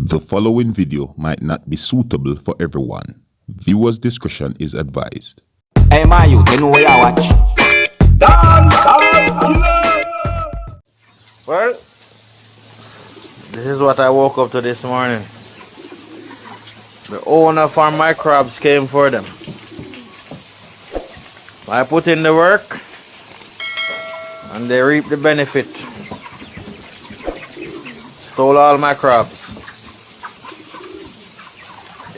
The following video might not be suitable for everyone. Viewers' discretion is advised. Hey man, you know where I watch? Dancehall. Well, this is what I woke up to this morning. The owner for my crabs came for them. I put in the work and they reap the benefit. Stole all my crabs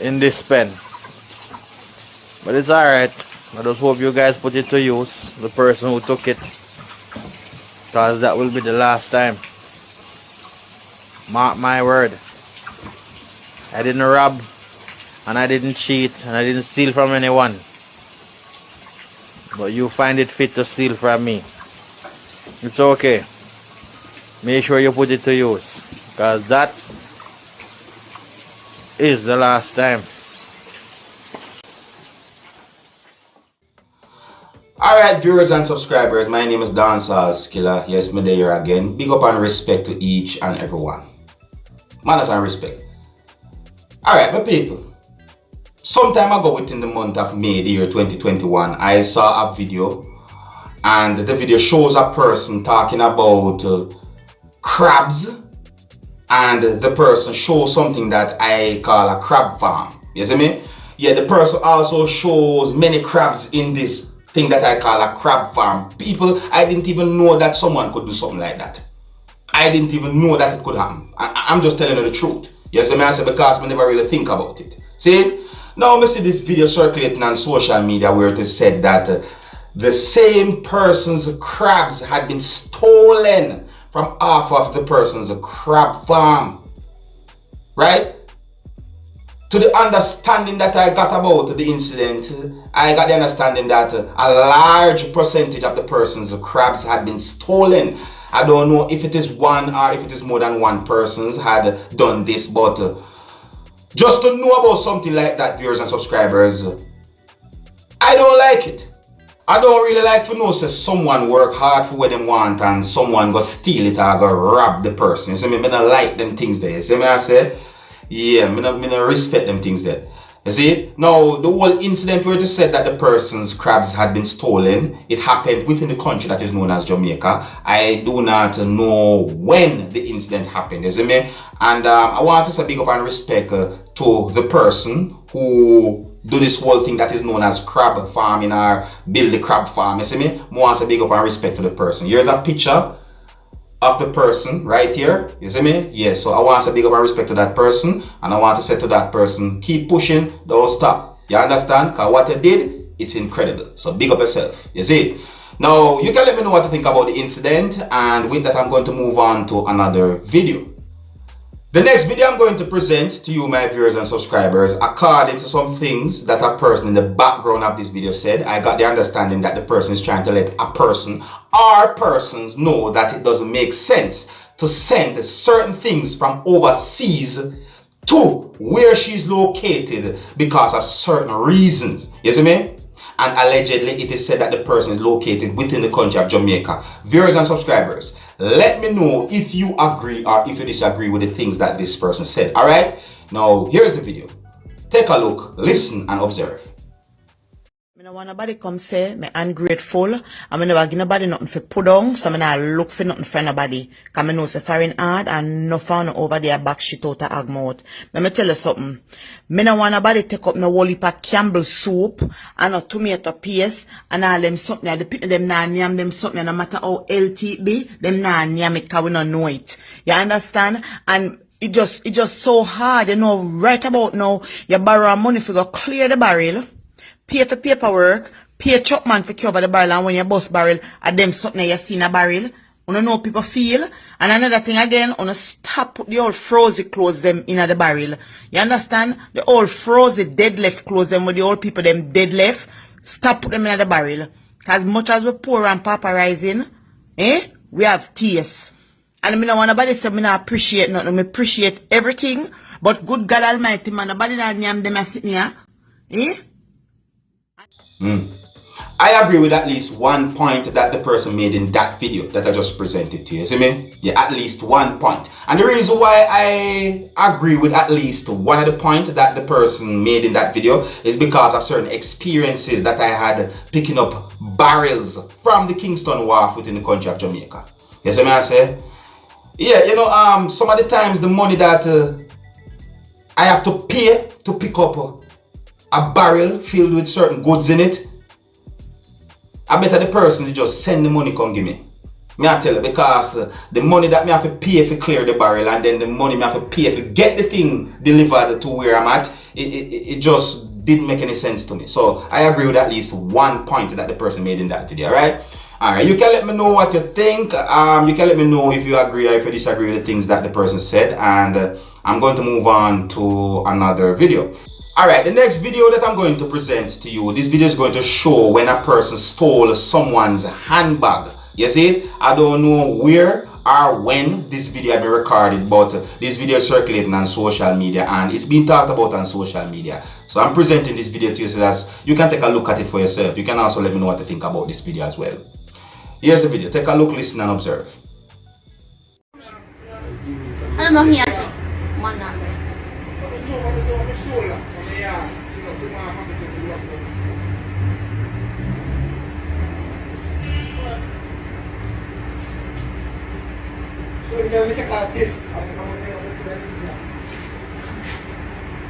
in this pen. But it's alright. I just hope you guys put it to use, the person who took it, because that will be the last time. Mark my word. I didn't rob, and I didn't cheat, and I didn't steal from anyone. But you find it fit to steal from me. It's okay. Make sure you put it to use, because that is the last time. Alright, viewers and subscribers, my name is Dancehall Skilla. Yes, me there again. Big up and respect to each and everyone. Manners and respect. Alright, my people. Some time ago, within the month of May, the year 2021, I saw a video, and the video shows a person talking about crabs, and the person shows something that I call a crab farm. You see me? Yeah, the person also shows many crabs in this thing that I call a crab farm. People, I didn't even know that someone could do something like that. I didn't even know that it could happen. I'm just telling you the truth. You see me? I say because I never really think about it. See? Now I see this video circulating on social media where it is said that the same person's crabs had been stolen from half of the person's crab farm. Right? To the understanding that I got about the incident, I got the understanding that a large percentage of the person's crabs had been stolen. I don't know if it is one or if it is more than one person's had done this, but just to know about something like that, viewers and subscribers, I don't like it. I don't really like to know say someone work hard for what they want and someone go steal it or go rob the person. You see me? I don't like them things there. You see me? I say, yeah, I don't respect them things there. You see? Now, the whole incident where it said that the person's crabs had been stolen, it happened within the country that is known as Jamaica. I do not know when the incident happened. You see me? And I want to say big up and respect to the person who do this whole thing that is known as crab farming or build the crab farm. You see me? I want to big up and respect to the person. Here's a picture of the person right here. You see me? Yes. So I want to big up and respect to that person, and I want to say to that person, keep pushing, don't stop. You understand? Because what you did, it's incredible. So big up yourself. You see? Now you can let me know what you think about the incident, and with that I'm going to move on to another video. The next video I'm going to present to you, my viewers and subscribers, according to some things that a person in the background of this video said, I got the understanding that the person is trying to let a person or persons know that it doesn't make sense to send certain things from overseas to where she's located because of certain reasons. You see me? And allegedly it is said that the person is located within the country of Jamaica. Viewers and subscribers, let me know if you agree or if you disagree with the things that this person said. Alright? Now, here's the video. Take a look, listen, and observe. I don't want nobody come say me ungrateful. I never give nobody nothing for put on, so I not look for nothing for nobody. Because I know it's foreign hard and no fun over there back shit out of agmouth. Let me tell you something. I don't want nobody take up no whole heap of Campbell soup and no tomato paste and all them something. The people them nah yam them something, no matter how healthy it be, them nah yam it because we don't know it. You understand? And it just so hard, you know, right about now, you borrow money for go clear the barrel, pay for paperwork, pay chopman for cover the barrel, and when you bust barrel, and them something you see in a barrel, you don't know people feel. And another thing again, you stop put the old frozen clothes them in the barrel. You understand? The old frozen dead left clothes them with the old people them dead left, stop put them in the barrel. Cause much as we pour and paparizing, we have taste. And I don't want nobody say me not appreciate nothing. I appreciate everything. But good God Almighty, man, nobody that name them a sitting here. I agree with at least one point that the person made in that video that I just presented to you. See me? Yeah, at least 1 point. And the reason why I agree with at least one of the points that the person made in that video is because of certain experiences that I had picking up barrels from the Kingston Wharf within the country of Jamaica. You see what I say? Yeah, you know, some of the times the money that I have to pay to pick up a barrel filled with certain goods in it, I better the person just send the money come give me. Me I tell you, because the money that me have to pay to clear the barrel and then the money me have to pay to get the thing delivered to where I'm at, it just didn't make any sense to me. So I agree with at least 1 point that the person made in that video, alright? Alright, you can let me know what you think. You can let me know if you agree or if you disagree with the things that the person said, and I'm going to move on to another video. Alright, the next video that I'm going to present to you, this video is going to show when a person stole someone's handbag. You see it? I don't know where or when this video had been recorded, but this video is circulating on social media and it's being talked about on social media. So I'm presenting this video to you so that you can take a look at it for yourself. You can also let me know what you think about this video as well. Here's the video. Take a look, listen and observe. Ano mo hiya siya? One number.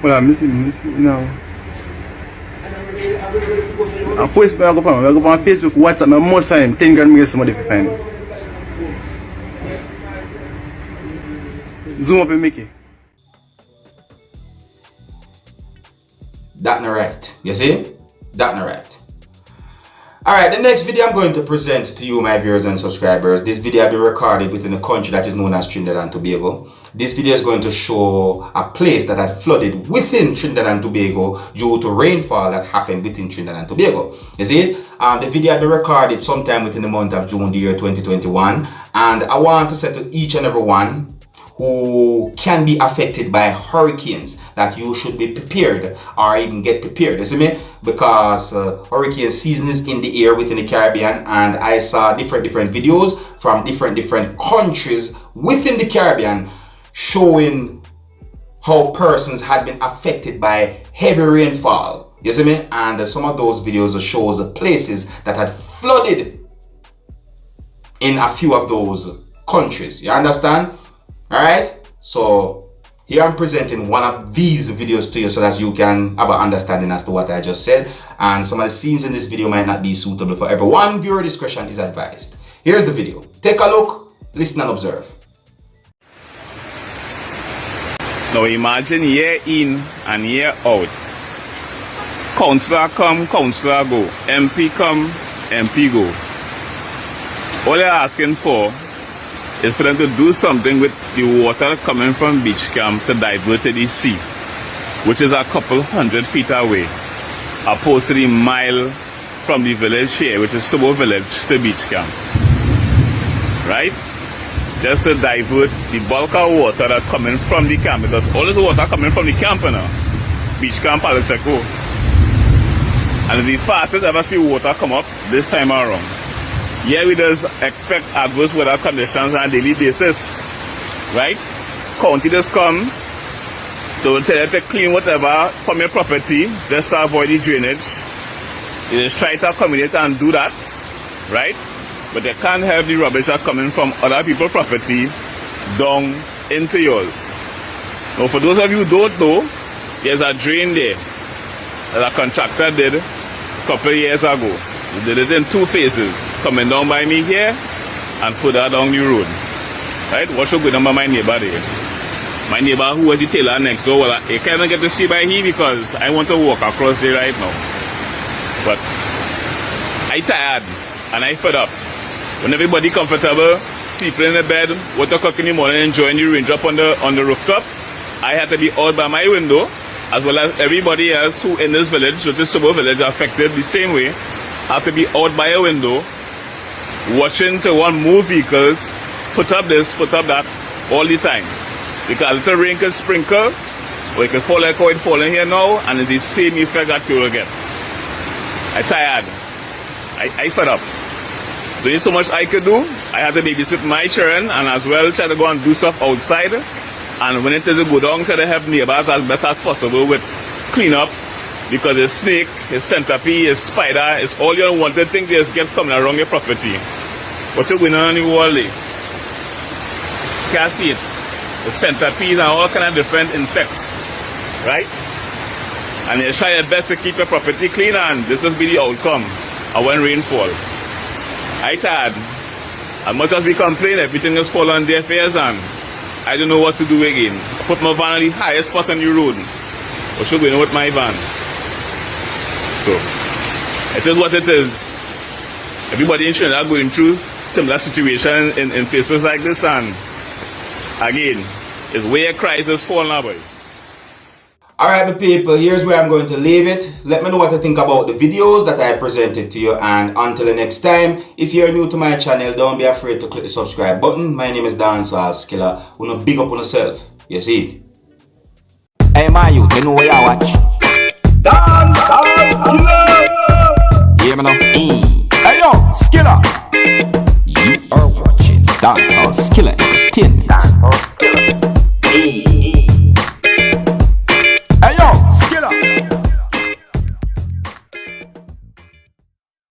Well, I'm missing, you know. On Facebook, I go on Facebook, WhatsApp, I must find 10 grand me somebody to find. Zoom up and make it. That not right. You see? That not right. Alright, the next video I'm going to present to you, my viewers and subscribers. This video has been recorded within a country that is known as Trinidad and Tobago. This video is going to show a place that had flooded within Trinidad and Tobago due to rainfall that happened within Trinidad and Tobago. You see it? The video had been recorded sometime within the month of June, the year 2021. And I want to say to each and every one who can be affected by hurricanes that you should be prepared or even get prepared. You see me? Because hurricane season is in the air within the Caribbean, and I saw different videos from different countries within the Caribbean showing how persons had been affected by heavy rainfall. You see me? And some of those videos shows places that had flooded in a few of those countries. You understand? Alright, so here I'm presenting one of these videos to you so that you can have an understanding as to what I just said, and some of the scenes in this video might not be suitable for everyone. Viewer discretion is advised. Here's the video. Take a look, listen and observe. Now imagine year in and year out. Councillor come, councillor go. MP come, MP go. All they're asking for is for them to do something with the water coming from beach camp to divert to the sea, which is a couple 100 feet away, opposed to the mile from the village here, which is Subo village, to beach camp. Right? Just to divert the bulk of water that's coming from the camp, because all this water coming from the camp now, beach camp, Paliseco. And it's the fastest ever see water come up this time around. Yeah, we just expect adverse weather conditions on a daily basis, right? County just come, so tell you to clean whatever from your property, just to avoid the drainage. You just try to accommodate and do that, right? But they can't have the rubbish that coming from other people's property down into yours. Now, for those of you who don't know, there's a drain there that a contractor did a couple of years ago. He did it in two phases, coming down by me here and further down the road. Right? What should go down by my neighbor there? My neighbor who was the tailor next door, well, I can't get to see by here because I want to walk across there right now. But I tired and I fed up. When everybody comfortable, sleeping in the bed, water cook in the morning, enjoying the raindrop on the rooftop, I had to be out by my window, as well as everybody else who in this village, which is Subo village, affected the same way, have to be out by a window, watching to one move vehicles, put up this, put up that, all the time. Because little rain can sprinkle, or it can fall like how it's falling here now, and it's the same effect that you will get. I tired. I fed up. There is so much I could do. I had to babysit my children and as well try to go and do stuff outside. And when it is a go down, try to help neighbors as best as possible with clean up. Because a snake, a centipede, a spider, is all you unwanted things that get coming around your property. What you going on in the world? Can't see it. The centipedes and all kind of different insects. Right? And you try your best to keep your property clean, and this will be the outcome of when rainfall. I tired. As much as we complain, everything is falling on their affairs, and I don't know what to do again. I put my van on the highest spot on the road. What should we know with my van? So, it is what it is. Everybody in Trinidad going through similar situation in places like this, and again, it's where crisis fall now, boy. Alright, my people, here's where I'm going to leave it. Let me know what you think about the videos that I presented to you, and until the next time, if you're new to my channel, don't be afraid to click the subscribe button. My name is Dancehall Skilla. Wanna big up on yourself. You see it? Hey, my youth, you know where you watch? Dancehall Skilla! Hear me now? Hey, yo, Skilla! You are watching Dancehall Skilla Entertainment.